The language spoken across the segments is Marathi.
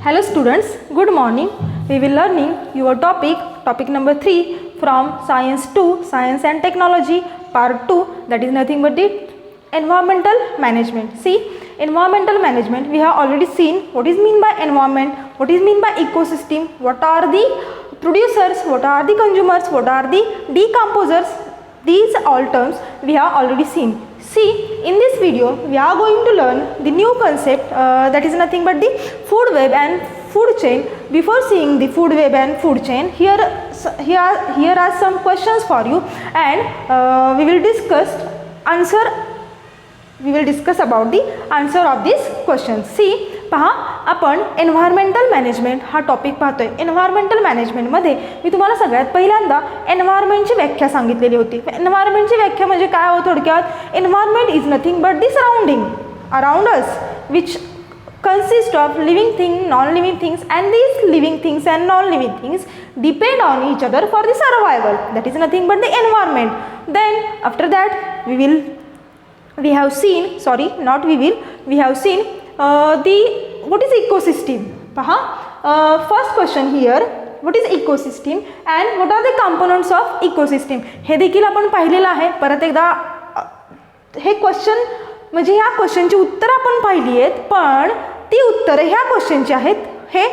Hello students, good morning. We will learning your topic number 3 from Science 2, Science and Technology part 2, that is nothing but the environmental management. See, environmental management we have already seen what is mean by environment, what is mean by ecosystem, what are the producers, what are the consumers, what are the decomposers. These all terms we have already seen. See, in this video we are going to learn the new concept that is nothing but the food web and food chain. Before seeing the food web and food chain, here are some questions for you, and we will discuss about the answer of these questions. See, पहा, आपण एन्व्हायरमेंटल मॅनेजमेंट हा टॉपिक पाहतोय. एन्व्हायरमेंटल मॅनेजमेंटमध्ये मी तुम्हाला सगळ्यात पहिल्यांदा एन्व्हायरमेंटची व्याख्या सांगितलेली होती. एन्व्हायरमेंटची व्याख्या म्हणजे काय हो थोडक्यात, environment is nothing but the surrounding around us which consist of living things, non-living things, and these living things and non-living things depend on each other for the survival. That is nothing but the environment. Then after that we have seen the what is ecosystem. पहा, first question here, what is ecosystem and what are the components of ecosystem. हे देखील आपण पाहिलेलं आहे. परत एकदा हे क्वेश्चन म्हणजे ह्या क्वेश्चनची उत्तरं आपण पाहिली आहेत, पण ती उत्तरं ह्या क्वेश्चनची आहेत हे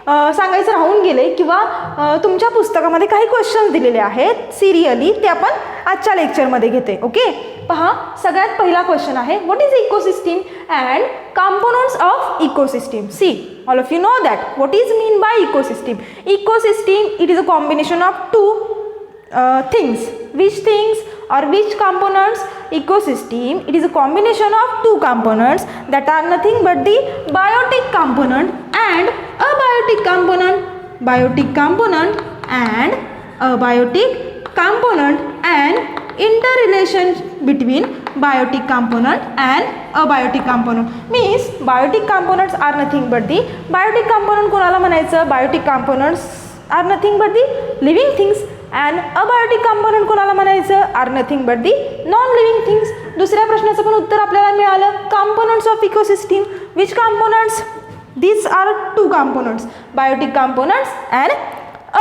सांगायचं राहून गेले, किंवा तुमच्या पुस्तकामध्ये काही क्वेश्चन्स दिलेले आहेत सिरियली, ते आपण आजच्या लेक्चरमध्ये घेते. ओके, पहा, सगळ्यात पहिला क्वेश्चन आहे what is ecosystem and components of ecosystem. See, all of you know that what is mean by ecosystem. Ecosystem it is a combination of two things. Which things or which components? Ecosystem, it is a combination of two components that are nothing but the biotic component and abiotic component. Biotic component and abiotic component and interrelation between biotic component and abiotic component means biotic components are nothing but the biotic component कोणाला म्हणायचं, biotic components are nothing but the living things and abiotic component कोणाला म्हणायचं, are nothing but the non-living things. दुसऱ्या प्रश्नाचं पण उत्तर आपल्याला मिळालं. components of ecosystem, which components? These are two components, biotic components and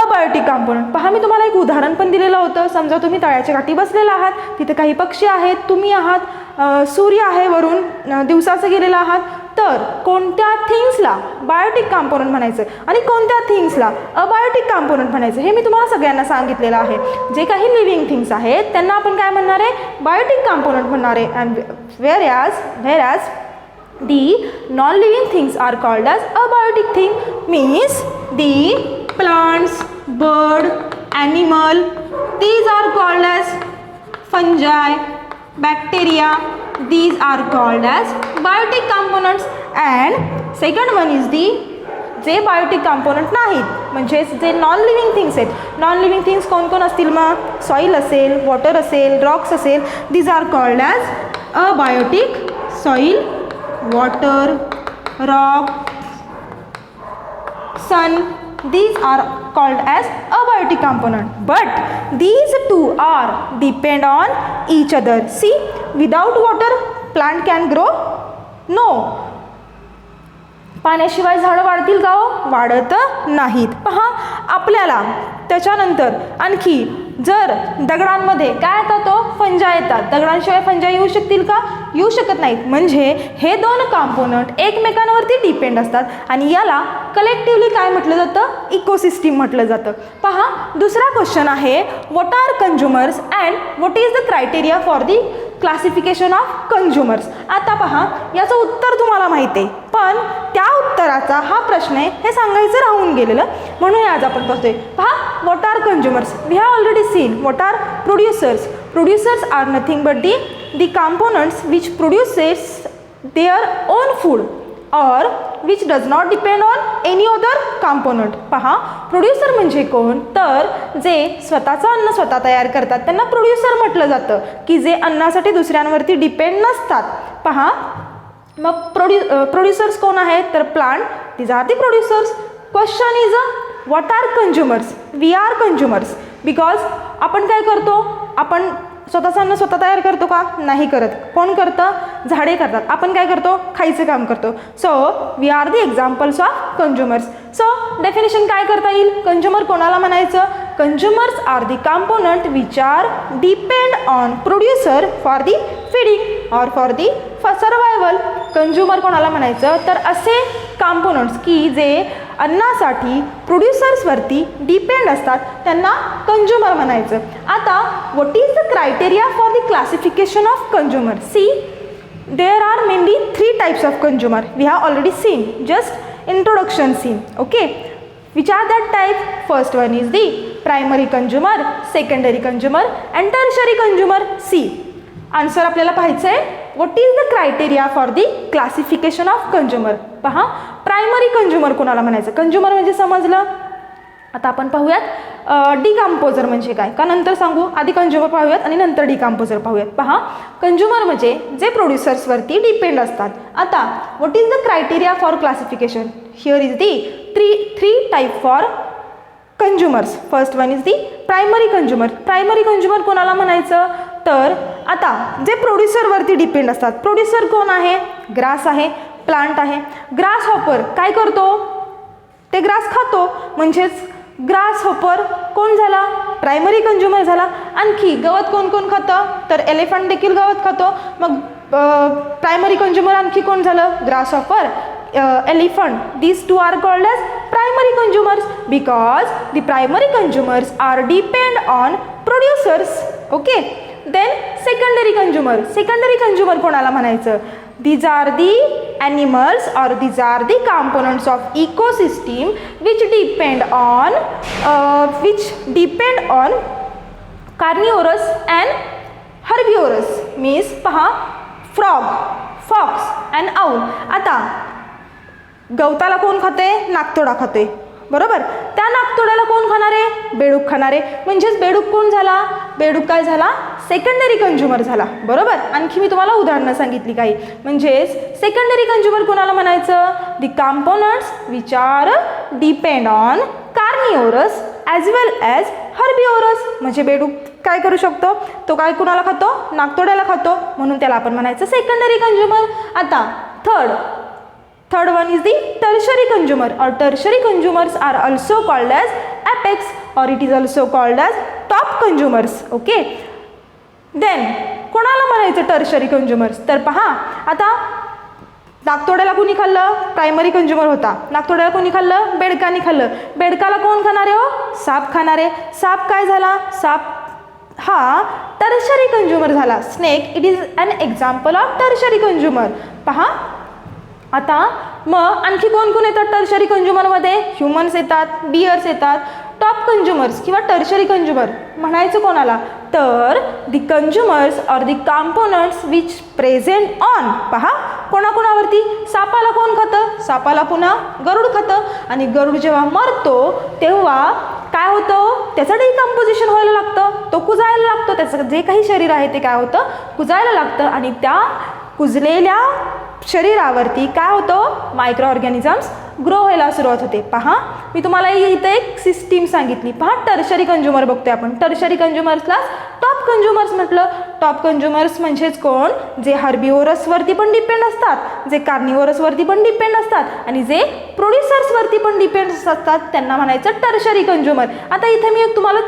abiotic component. पहा, मी तुम्हाला एक उदाहरण पण दिलेलं होतं. समजा तुम्ही तळ्याच्या काठी बसलेला आहात, तिथे काही पक्षी आहेत, तुम्ही आहात, सूर्य आहे वरून, दिवसाचं गेलेला आहात, तर कोणत्या थिंग्सला बायोटिक कॉम्पोनंट म्हणायचं आणि कोणत्या थिंग्सला अबायोटिक कॉम्पोनंट म्हणायचं हे मी तुम्हाला सगळ्यांना सांगितलेलं आहे. जे काही लिव्हिंग थिंग्स आहेत त्यांना आपण काय म्हणणार आहे, बायोटिक कॉम्पोनंट म्हणणार आहे. And whereas the non-living things are called as abiotic thing, means the plants, bird, animal, these are called as fungi, bacteria, these are called as biotic components. And second one is the जे बायोटिक कॉम्पोनंट नाहीत म्हणजेच जे नॉन लिव्हिंग थिंग्स आहेत. नॉन लिव्हिंग थिंग्स कोण कोण असतील मग, सॉईल असेल, वॉटर असेल, रॉक्स असेल, these are called as abiotic. Soil, water, rock, sun, these are called as abiotic component, but these two are depend on each other. See, without water plant can grow? No. पाण्याशिवाय झाडं वाढतील का हो? वाढत नाहीत. पहा, आपल्याला त्याच्यानंतर आणखी जर दगडांमध्ये काय येतात, तो फंजा येतात. दगडांशिवाय फंजा येऊ शकतील का? येऊ शकत नाहीत. म्हणजे हे दोन कॉम्पोनंट एकमेकांवरती डिपेंड असतात आणि याला कलेक्टिव्हली काय म्हटलं जातं, इकोसिस्टीम म्हटलं जातं. पहा, दुसरा क्वेश्चन आहे what are consumers and what is the criteria for the classification of consumers. आता पहा, याचं उत्तर तुम्हाला माहिती आहे, पण त्या उत्तराचा हा प्रश्न आहे हे सांगायचं राहून गेलेलं, म्हणून आज आपण बघतोय. पहा, what are consumers. We have already seen what are producers. Producers are nothing but the components which produces their own food or which does not depend on any other component. पहा, प्रोड्युसर म्हणजे कोण, तर जे स्वतःचं अन्न स्वतः तयार करतात त्यांना प्रोड्युसर म्हटलं जातं, की जे अन्नासाठी दुसऱ्यांवरती डिपेंड नसतात. पहा, मग प्रोड्युसर्स कोण आहेत, तर plant, these are the producers. Question is what are consumers. We are consumers because आपण काय करतो, आपण स्वतःचं अन्न स्वतः तयार करतो का? नाही करत. कोण करतं? झाडे करतात. आपण काय करतो? खायचं काम करतो. So we are the examples of consumers. So definition काय करता येईल? कंझ्युमर कोणाला म्हणायचं? Consumers are the component which are depend on producer for the feeding or for the survival. Consumer कोणाला म्हणायचं? तर असे कॉम्पोनंट्स की जे अन्नासाठी प्रोड्युसर्सवरती डिपेंड असतात त्यांना कंझ्युमर म्हणायचं. आता what is the criteria for the classification of consumer? See, there are mainly 3 types of consumer. We have already seen, just introduction seen. Okay, which are that type? First one is the primary consumer, secondary consumer and tertiary consumer. C. Answer आपल्याला पाहायचं आहे. What is the criteria for the classification of consumer? पहा, प्रायमरी कंझ्युमर कोणाला म्हणायचं? कंझ्युमर म्हणजे समजलं. आता आपण पाहूयात डिकम्पोजर म्हणजे काय, का नंतर सांगू. आधी कंझ्युमर पाहूयात आणि नंतर डिकम्पोजर पाहूयात. पहा, कंझ्युमर म्हणजे जे प्रोड्युसर्सवरती डिपेंड असतात. आता what is the criteria for classification? Here is the three type for consumers. First one is the primary consumer. Primary consumer कोणाला म्हणायचं? तर आता जे प्रोड्युसरवरती डिपेंड असतात. प्रोड्युसर कोण आहे? ग्रास आहे, प्लांट आहे. ग्रास हॉपर काय करतो? ते ग्रास खातो, म्हणजेच ग्रास हॉपर कोण झाला? प्रायमरी कंझ्युमर झाला. आणखी गवत कोण कोण खातं? तर एलिफंट देखील गवत खातो. मग प्रायमरी कंझ्युमर आणखी कोण झालं? Grass hopper, elephant. These two are called as primary consumers because the primary consumers are depend on producers. Okay. Then secondary consumer. Secondary consumer कोणाला म्हणायचं? These are the animals or these are the components of ecosystem which depend on carnivorous and herbivorous. Means पहा, frog, fox and owl. आता गवताला कोण खाते? नाकतोडा खाते, बरोबर. त्या नाकतोड्याला कोण खाणार आहे? बेडूक खाणार आहे. म्हणजेच बेडूक कोण झाला? बेडूक काय झाला? सेकंडरी कंझ्युमर झाला, बरोबर. आणखी मी तुम्हाला उदाहरणं सांगितली काही. म्हणजेच सेकंडरी कंझ्युमर कोणाला म्हणायचं? The components which are depend on carnivores as well as herbivores. म्हणजे बेडूक काय करू शकतो? तो काय कुणाला खातो? नाकतोड्याला खातो, म्हणून त्याला आपण म्हणायचं सेकंडरी कंझ्युमर. आता third one is the tertiary consumer or tertiary consumers are also called as apex or it is also called as top consumers. Okay, then कोणाला म्हणायचं tertiary consumers? तर पहा, आता नाकतोड्याला कोणी खाल्लं? प्रायमरी कंझ्युमर होता. नाकतोड्याला कोणी खाल्लं? बेडकाने खाल्लं. बेडकाला कोण खाणार आहे? हो, साप खाणार आहे. साप काय झाला? साप हा टर्शरी कंझ्युमर झाला. Snake it is an example of tertiary consumer. पहा, आता मग आणखी कोण कोण येतात टर्शरी कंझ्युमरमध्ये? ह्युमन्स येतात, बियर्स येतात. टॉप कंझ्युमर्स किंवा टर्शरी कंझ्युमर म्हणायचं कोणाला? तर the consumers or the components which present on. पहा, कोणाकोणावरती? सापाला कोण खातं? सापाला पुन्हा गरुड खातं. आणि गरुड जेव्हा मरतो तेव्हा काय होतं? त्याचं डिकम्पोजिशन व्हायला लागतं, तो कुजायला लागतो. त्याचं जे काही शरीर आहे ते काय होतं? कुजायला लागतं. आणि त्या कुजलेल्या शरीरावरती काय होतं? मायक्रो ऑर्गॅनिझम्स ग्रो व्हायला सुरुवात होते. पहा, मी तुम्हाला इथे एक सिस्टीम सांगितली. पहा, टर्शरी कंझ्युमर बघतोय आपण. टर्शरी कंझ्युमर्सला टॉप कंझ्युमर्स म्हटलं. टॉप कंझ्युमर्स म्हणजेच कोण? जे हर्बिओरसवरती पण डिपेंड असतात, जे कार्निवोरसवरती पण डिपेंड असतात आणि जे प्रोड्युसर्सवरती पण डिपेंड असतात, त्यांना म्हणायचं टर्शरी कंझ्युमर. आता इथे मी तुम्हाला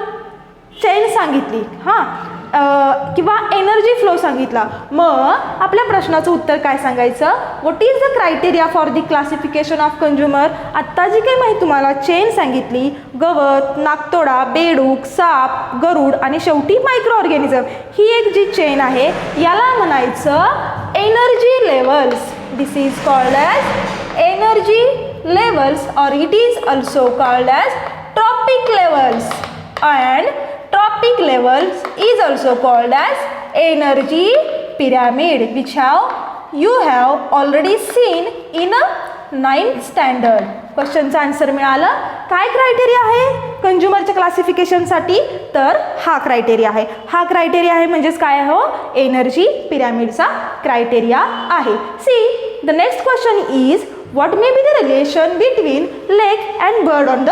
चेन सांगितली, हां, किंवा एनर्जी फ्लो सांगितला. मग आपल्या प्रश्नाचं उत्तर काय सांगायचं? What is the criteria for the classification of consumer? आत्ता जी काही माहिती तुम्हाला चेन सांगितली, गवत, नाकतोडा, बेडूक, साप, गरुड आणि शेवटी मायक्रो ऑर्गॅनिझम, ही एक जी चेन आहे याला म्हणायचं energy levels. This is called as energy levels और it is also called as tropic levels. And tropic levels is also called as energy pyramid, which you have already seen in a 9th standard. क्वेश्चनचा आन्सर मिळालं. काय क्रायटेरिया आहे कंझ्युमरच्या क्लासिफिकेशनसाठी? तर हा क्रायटेरिया आहे. हा क्रायटेरिया आहे म्हणजेच काय आहे? हो, एनर्जी पिरॅमिडचा क्रायटेरिया आहे. See, the next question is what may be the relation between leg and bird on the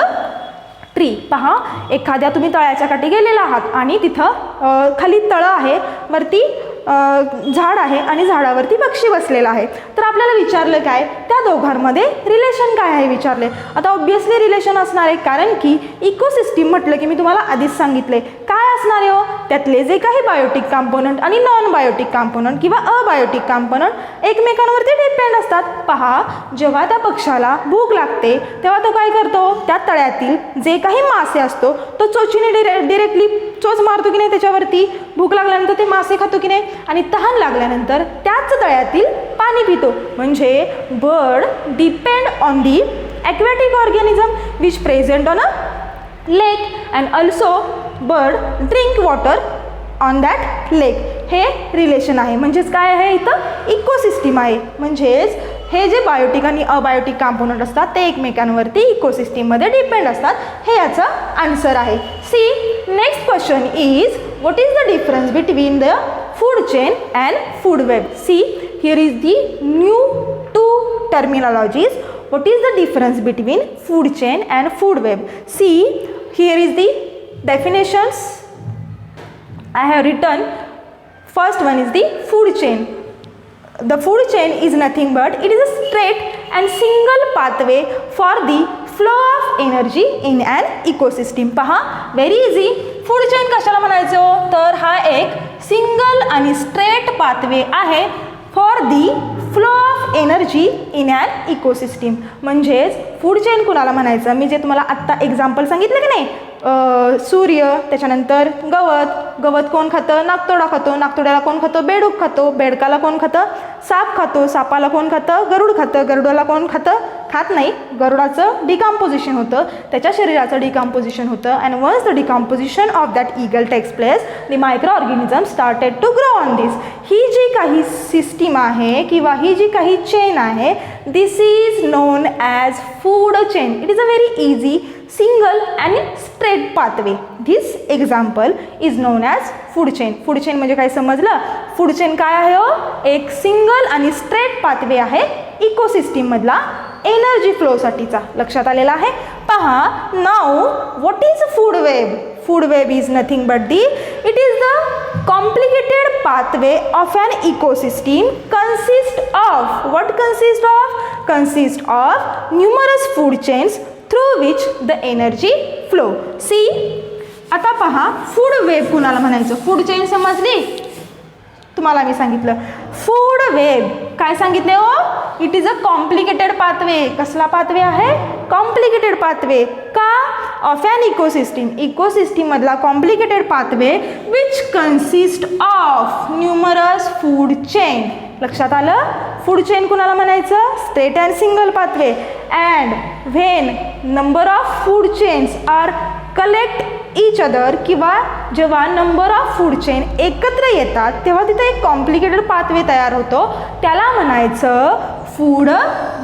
tree. पहा, एखाद्या तुम्ही तळ्याच्या काठी गेलेला आहात आणि तिथं खाली तळं आहे, वरती झाड आहे आणि झाडावरती पक्षी बसलेला आहे. तर आपल्याला विचारलं काय, त्या दोघांमध्ये रिलेशन काय आहे विचारले. आता ऑब्विसली रिलेशन असणार आहे, कारण की इकोसिस्टीम म्हटलं की मी तुम्हाला आधीच सांगितले काय असणार आहे हो, त्यातले जे काही बायोटिक कॉम्पोनंट आणि नॉन बायोटिक कॉम्पोनंट किंवा अबायोटिक कॉम्पोनंट एकमेकांवरती डिपेंड असतात. पहा, जेव्हा त्या पक्षाला भूक लागते तेव्हा तो काय करतो, त्या तळ्यातील जे काही मासे असतो तो चोचीने डिरेक्टली चोच मारतो की नाही त्याच्यावरती, भूक लागल्यानंतर ते मासे खातो की नाही, आणि तहान लागल्यानंतर त्याच तळ्यातील पाणी पितो. म्हणजे bird depend on the aquatic organism which present on a lake and also bird drink water on that lake. हे रिलेशन आहे. म्हणजेच काय आहे, इथं इकोसिस्टीम आहे. म्हणजेच हे जे बायोटिक आणि अबायोटिक कॉम्पोनंट असतात ते एकमेकांवरती इकोसिस्टीममध्ये डिपेंड असतात. हे याचं आन्सर आहे. See, next question is what is the difference between the food chain and food web. See, here is the new two terminologies. What is the difference between food chain and food web? See, here is the definitions I have written. First one is the food chain. The food chain is nothing but it is a straight and single pathway for the flow of energy in an ecosystem. पहा, very easy. फूड चेन कशाला म्हणायचो, तर हा एक सिंगल आणि स्ट्रेट पाथवे आहे for the flow of energy in an ecosystem. म्हणजेच फूड चेन कुणाला म्हणायचं, मी जे तुम्हाला आत्ता एक्झाम्पल सांगितलं की नाही, सूर्य, त्याच्यानंतर गवत, गवत कोण खातं, नागतोडा खातो, नागतोड्याला कोण खातं, बेडूक खातो, बेडकाला कोण खातं, साप खातो, सापाला कोण खातं, गरुड खातं, गरुडाला कोण खातं, खात नाही, गरुडाचं डिकम्पोजिशन होतं, त्याच्या शरीराचं डिकम्पोजिशन होतं. And once the decomposition of that eagle takes place, the micro organism started to grow on this. ही जी काही सिस्टीम आहे किंवा ही जी काही चेन आहे, this is known as food chain. It is a very easy single आणि straight pathway. This example is known as food chain. Food chain म्हणजे काय समजलं, फूड चेन काय आहे हो, एक सिंगल आणि स्ट्रेट पाथवे आहे इकोसिस्टीममधला एनर्जी फ्लोसाठीचा. लक्षात आलेला आहे. पहा, now what is food web. Food web is nothing but the, it is the complicated pathway of an ecosystem consist of numerous food chains through which the energy flow. See, आता पहा, फूड वेब कुणाला म्हणायचं, फूड चेन समजली, तुम्हाला मी सांगितलं. फूड वेब काय सांगितले हो, it is a complicated pathway. कसला पाथवे आहे, कॉम्प्लिकेटेड पाथवे. का, ऑफ ॲन इकोसिस्टीम. इकोसिस्टीम मधला complicated pathway which consist of numerous food chain. लक्षात आलं. फूड चेन कुणाला म्हणायचं, straight and single pathway. And when number of food chains are collect each other, किंवा जेव्हा नंबर ऑफ फूड चेन एकत्र येतात तेव्हा तिथे एक कॉम्प्लिकेटेड पाथवे तयार होतो, त्याला म्हणायचं food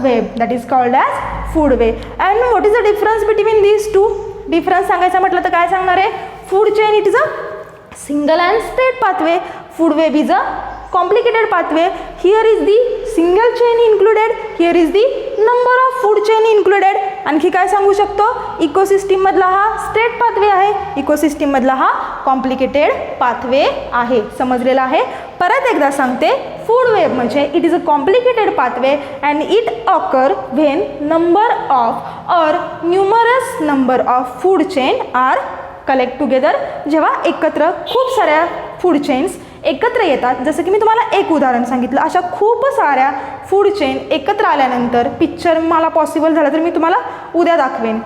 web. That is called as food web. And what is the difference between these two. Difference सांगायचं म्हटलं तर काय सांगणार आहे, food chain it is a single and straight pathway, food web is a complicated pathway. Here is the single chain included, here is the number of food chain included. आणखी काय सांगू शकतो, इकोसिस्टीम मधला हा स्ट्रेट पाथवे आहे, इकोसिस्टीम मधला हा कॉम्प्लिकेटेड पाथवे आहे. समजलेला आहे. परत एकदा सांगते, फूड वेब म्हणजे it is a complicated pathway and it occur when number of और numerous number of food chain are collect together. जेव्हा एकत्र खूप साऱ्या फूड चेन्स एकत्र येतात, जसं की मी तुम्हाला एक उदाहरण सांगितलं, अशा खूप साऱ्या फूड चेन एकत्र आल्यानंतर पिक्चर मला पॉसिबल झालं तर मी तुम्हाला उद्या दाखवेन,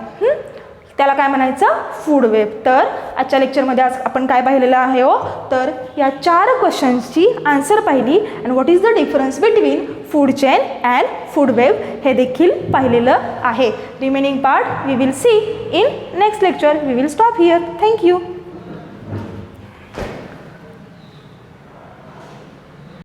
त्याला काय म्हणायचं, फूड वेब. तर आजच्या लेक्चरमध्ये आज आपण काय पाहिलेलं आहे हो, तर या 4 क्वेश्चन्सची आन्सर पाहिली. And what is the difference between food chain and food web हे देखील पाहिलेलं आहे. Remaining part we will see in next lecture. We will stop here. Thank you.